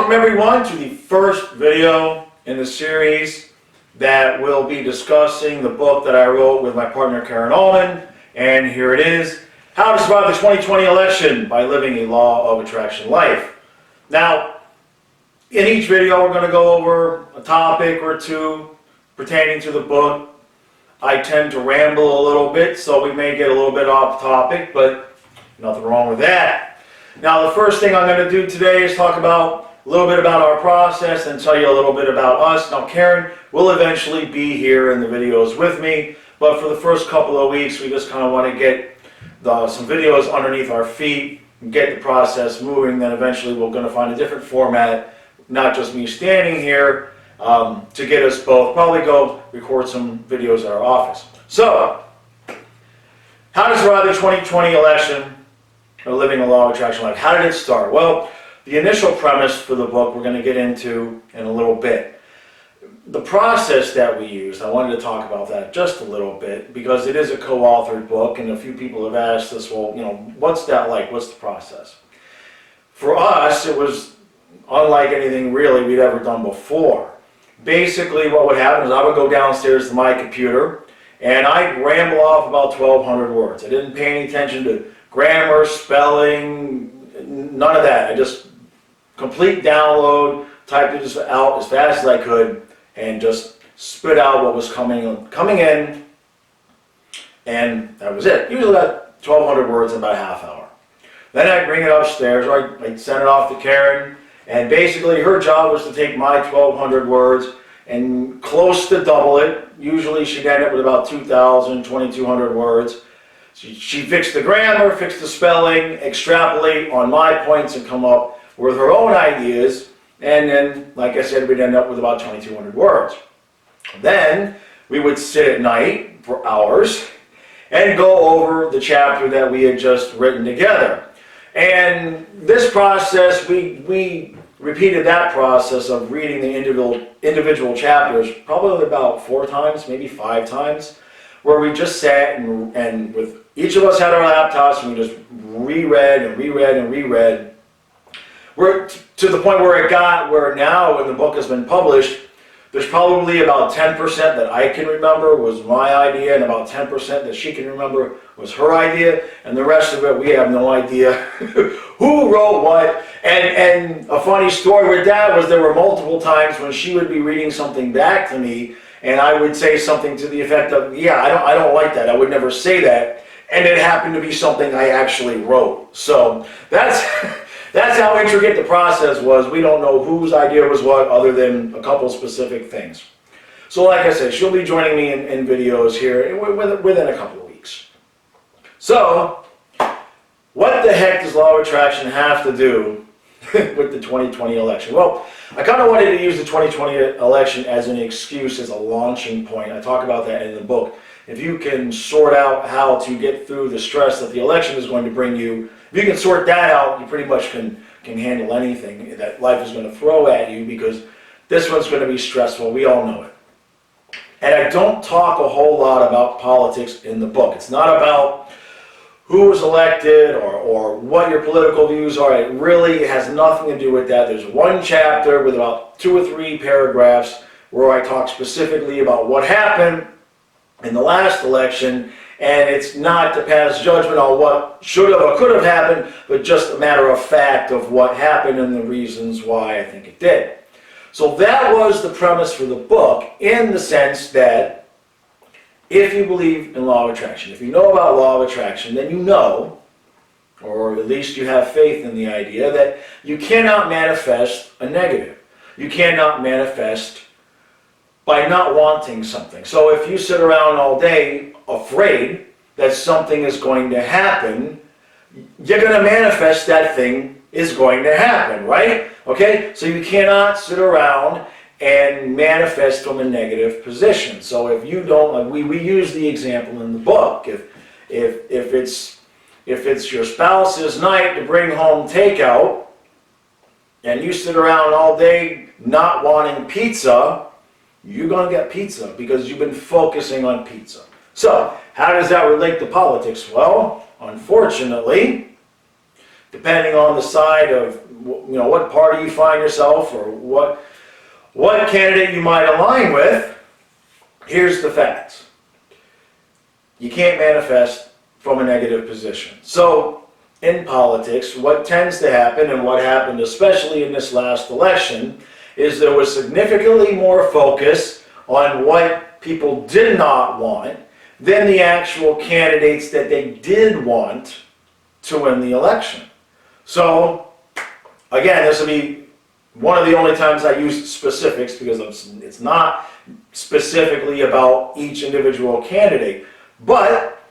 Welcome everyone to the first video in the series that will be discussing the book that I wrote with my partner Karen Allman, and here it is, How to Survive the 2020 Election by Living a Law of Attraction Life. Now, in each video we're going to go over a topic or two pertaining to the book. I tend to ramble a little bit, so we may get a little bit off topic, but nothing wrong with that. Now, the first thing I'm going to do today is talk about a little bit about our process and tell you a little bit about us. Now, Karen will eventually be here in the videos with me, but for the first couple of weeks, we just kind of want to get some videos underneath our feet and get the process moving. Then eventually we're going to find a different format, not just me standing here, to get us both. Probably go record some videos at our office. So, how to survive the 2020 election or living a law of attraction life? How did it start? Well, the initial premise for the book we're going to get into in a little bit. The process that we used, I wanted to talk about that just a little bit because it is a co-authored book, and a few people have asked us, well, what's that like? What's the process? For us, it was unlike anything really we'd ever done before. Basically, what would happen is I would go downstairs to my computer and I'd ramble off about 1,200 words. I didn't pay any attention to grammar, spelling, none of that. I just complete download, typed it out as fast as I could, and just spit out what was coming in, and that was it. Usually about 1,200 words in about a half hour. Then I'd bring it upstairs, or I'd send it off to Karen, and basically her job was to take my 1,200 words and close to double it. Usually she'd end up with about 2,000, 2,200 words. She fixed the grammar, fixed the spelling, extrapolate on my points and come up with her own ideas. And then, like I said, we'd end up with about 2,200 words. Then we would sit at night for hours and go over the chapter that we had just written together. And this process, we repeated that process of reading the individual chapters probably about 4 times, maybe 5 times, where we just sat and with each of us had our laptops and we just reread and reread and reread. We're to the point where it got where now when the book has been published, there's probably about 10% that I can remember was my idea, and about 10% that she can remember was her idea, and the rest of it we have no idea who wrote what. And a funny story with that was there were multiple times when she would be reading something back to me and I would say something to the effect of, yeah, I don't like that, I would never say that, and it happened to be something I actually wrote. So that's how intricate the process was. We don't know whose idea was what other than a couple specific things. So like I said, she'll be joining me in videos here within a couple of weeks. So, what the heck does law of attraction have to do with the 2020 election? Well, I kind of wanted to use the 2020 election as an excuse, as a launching point. I talk about that in the book. If you can sort out how to get through the stress that the election is going to bring you, if you can sort that out, you pretty much can handle anything that life is going to throw at you, because this one's going to be stressful. We all know it. And I don't talk a whole lot about politics in the book. It's not about who was elected or what your political views are. It really has nothing to do with that. There's one chapter with about 2 or 3 paragraphs where I talk specifically about what happened in the last election, and it's not to pass judgment on what should have or could have happened, but just a matter of fact of what happened and the reasons why I think it did. So that was the premise for the book, in the sense that if you believe in law of attraction, if you know about law of attraction, then you know, or at least you have faith in the idea, that you cannot manifest a negative. You cannot manifest by not wanting something. So if you sit around all day afraid that something is going to happen, you're going to manifest that thing is going to happen, right? Okay? So you cannot sit around and manifest from a negative position. So if you don't, we use the example in the book. If it's your spouse's night to bring home takeout, and you sit around all day not wanting pizza, you're going to get pizza because you've been focusing on pizza. So, how does that relate to politics? Well, unfortunately, depending on the side of, what party you find yourself or what candidate you might align with, here's the facts. You can't manifest from a negative position. So in politics, what tends to happen, and what happened especially in this last election, is there was significantly more focus on what people did not want than the actual candidates that they did want to win the election. So, again, this will be one of the only times I use specifics, because it's not specifically about each individual candidate. But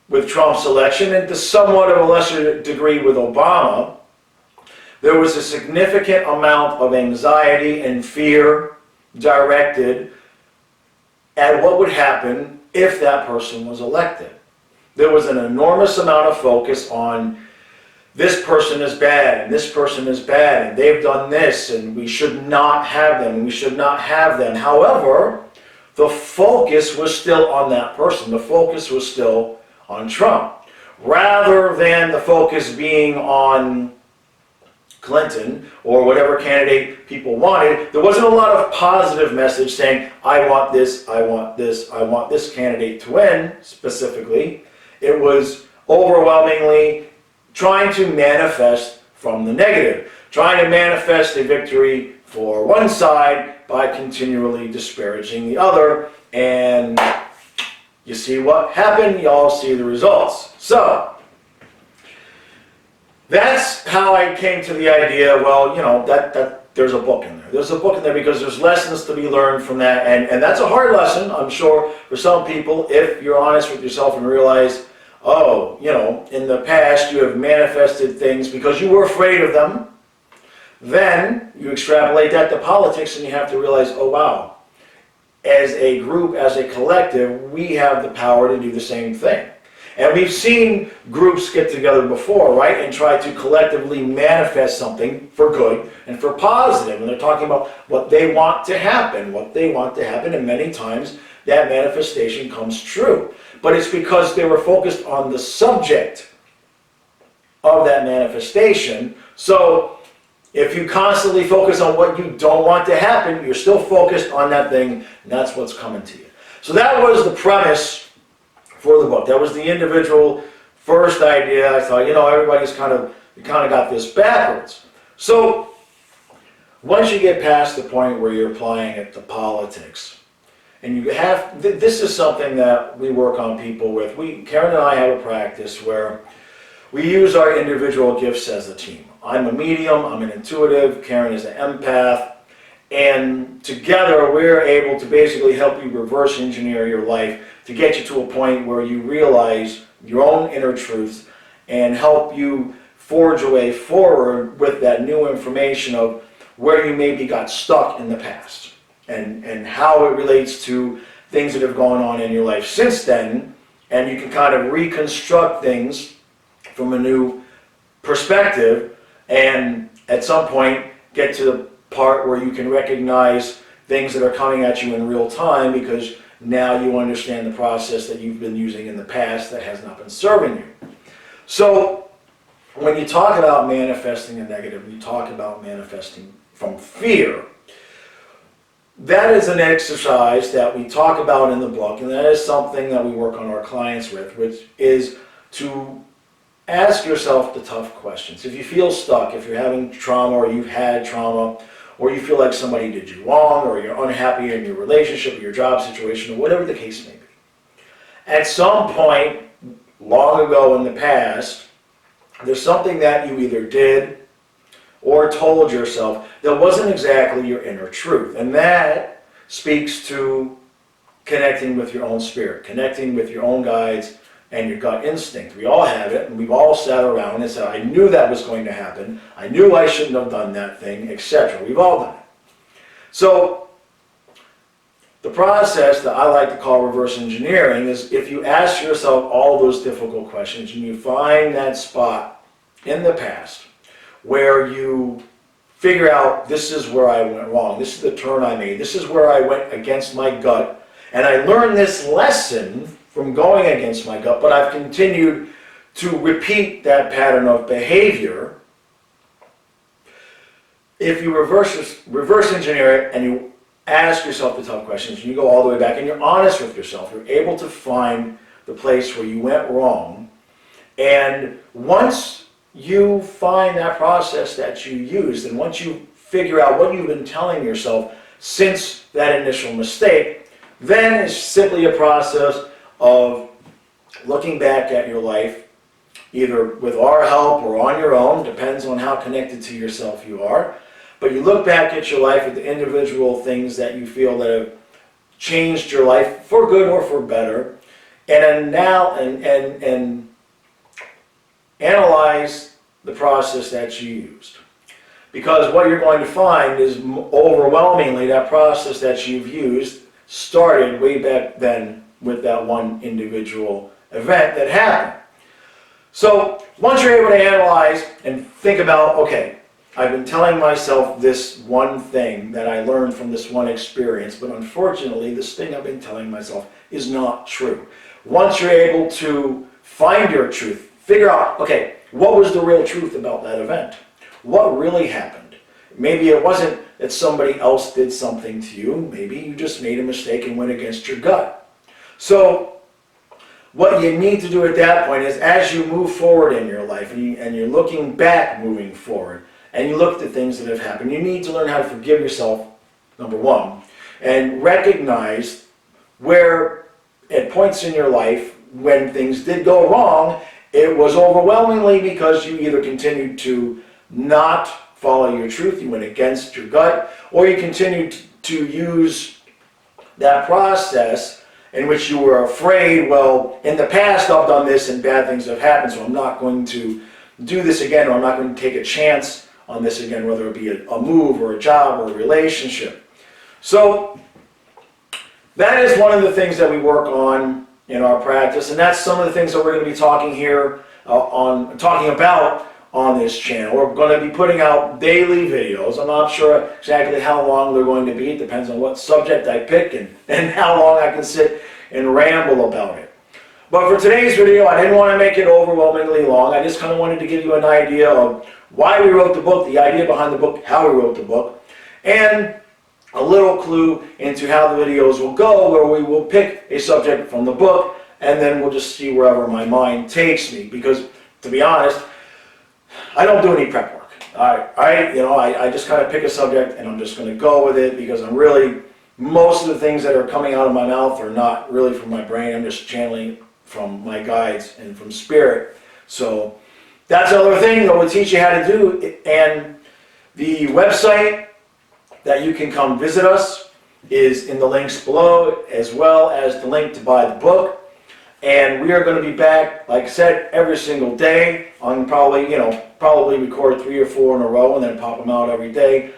with Trump's election, and to somewhat of a lesser degree with Obama, there was a significant amount of anxiety and fear directed at what would happen if that person was elected. There was an enormous amount of focus on this person is bad, and this person is bad, and they've done this, and we should not have them, and we should not have them. However, the focus was still on that person. The focus was still on Trump. Rather than the focus being on Clinton or whatever candidate people wanted, there wasn't a lot of positive message saying, I want this, I want this, I want this candidate to win, specifically. It was overwhelmingly trying to manifest from the negative, trying to manifest a victory for one side by continually disparaging the other, and you see what happened, you all see the results. So, that's how I came to the idea, well, that there's a book in there. There's a book in there because there's lessons to be learned from that, and that's a hard lesson, I'm sure, for some people, if you're honest with yourself and realize, oh, in the past you have manifested things because you were afraid of them. Then you extrapolate that to politics and you have to realize, oh wow, as a group, as a collective, we have the power to do the same thing. And we've seen groups get together before, right, and try to collectively manifest something for good and for positive. And they're talking about what they want to happen, and many times that manifestation comes true. But it's because they were focused on the subject of that manifestation. So if you constantly focus on what you don't want to happen, you're still focused on that thing, and that's what's coming to you. So that was the premise for the book. That was the individual first idea. I thought, everybody's kind of got this backwards. So once you get past the point where you're applying it to politics, and you have, this is something that we work on people with. Karen and I have a practice where we use our individual gifts as a team. I'm a medium, I'm an intuitive, Karen is an empath, and together we're able to basically help you reverse engineer your life to get you to a point where you realize your own inner truths and help you forge a way forward with that new information of where you maybe got stuck in the past and how it relates to things that have gone on in your life since then, and you can kind of reconstruct things from a new perspective and at some point get to the part where you can recognize things that are coming at you in real time because now you understand the process that you've been using in the past that has not been serving you. So when you talk about manifesting a negative, you talk about manifesting from fear. That is an exercise that we talk about in the book, and that is something that we work on our clients with, which is to ask yourself the tough questions. If you feel stuck, if you're having trauma or you've had trauma, or you feel like somebody did you wrong, or you're unhappy in your relationship or your job situation, or whatever the case may be. At some point, long ago in the past, there's something that you either did or told yourself that wasn't exactly your inner truth. And that speaks to connecting with your own spirit, connecting with your own guides and your gut instinct. We all have it, and we've all sat around and said, I knew that was going to happen. I knew I shouldn't have done that thing, etc. We've all done it. So the process that I like to call reverse engineering is if you ask yourself all those difficult questions and you find that spot in the past where you figure out, this is where I went wrong, this is the turn I made, this is where I went against my gut, and I learned this lesson from going against my gut, but I've continued to repeat that pattern of behavior, if you reverse engineer it and you ask yourself the tough questions, and you go all the way back and you're honest with yourself, you're able to find the place where you went wrong. And once you find that process that you used, and once you figure out what you've been telling yourself since that initial mistake, then it's simply a process of looking back at your life, either with our help or on your own, depends on how connected to yourself you are. But you look back at your life at the individual things that you feel that have changed your life for good or for better, and now and analyze the process that you used. Because what you're going to find is overwhelmingly that process that you've used started way back then with that one individual event that happened. So once you're able to analyze and think about, okay, I've been telling myself this one thing that I learned from this one experience, but unfortunately this thing I've been telling myself is not true. Once you're able to find your truth, figure out, okay, what was the real truth about that event? What really happened? Maybe it wasn't that somebody else did something to you. Maybe you just made a mistake and went against your gut. So what you need to do at that point is, as you move forward in your life and you're looking back moving forward, and you look at the things that have happened, you need to learn how to forgive yourself, number one, and recognize where at points in your life when things did go wrong, it was overwhelmingly because you either continued to not follow your truth, you went against your gut, or you continued to use that process in which you were afraid, well, in the past I've done this and bad things have happened, so I'm not going to do this again, or I'm not going to take a chance on this again, whether it be a move or a job or a relationship. So that is one of the things that we work on in our practice, and that's some of the things that we're going to be talking about on this channel. We're going to be putting out daily videos. I'm not sure exactly how long they're going to be. It depends on what subject I pick and how long I can sit and ramble about it. But for today's video, I didn't want to make it overwhelmingly long. I just kind of wanted to give you an idea of why we wrote the book, the idea behind the book, how we wrote the book, and a little clue into how the videos will go, where we will pick a subject from the book, and then we'll just see wherever my mind takes me. Because, to be honest, I don't do any prep work. I just kind of pick a subject, and I'm just going to go with it, because most of the things that are coming out of my mouth are not really from my brain. I'm just channeling from my guides and from spirit. So that's another thing that we'll teach you how to do. And the website that you can come visit us is in the links below, as well as the link to buy the book. And we are going to be back, like I said, every single day on probably record 3 or 4 in a row and then pop them out every day.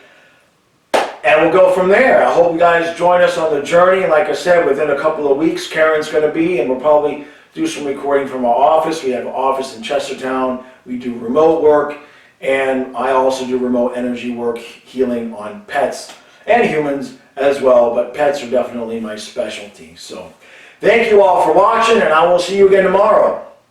And we'll go from there. I hope you guys join us on the journey. Like I said, within a couple of weeks, Karen's going to be, and we'll probably do some recording from our office. We have an office in Chestertown. We do remote work, and I also do remote energy work, healing on pets and humans as well, but pets are definitely my specialty. So thank you all for watching, and I will see you again tomorrow.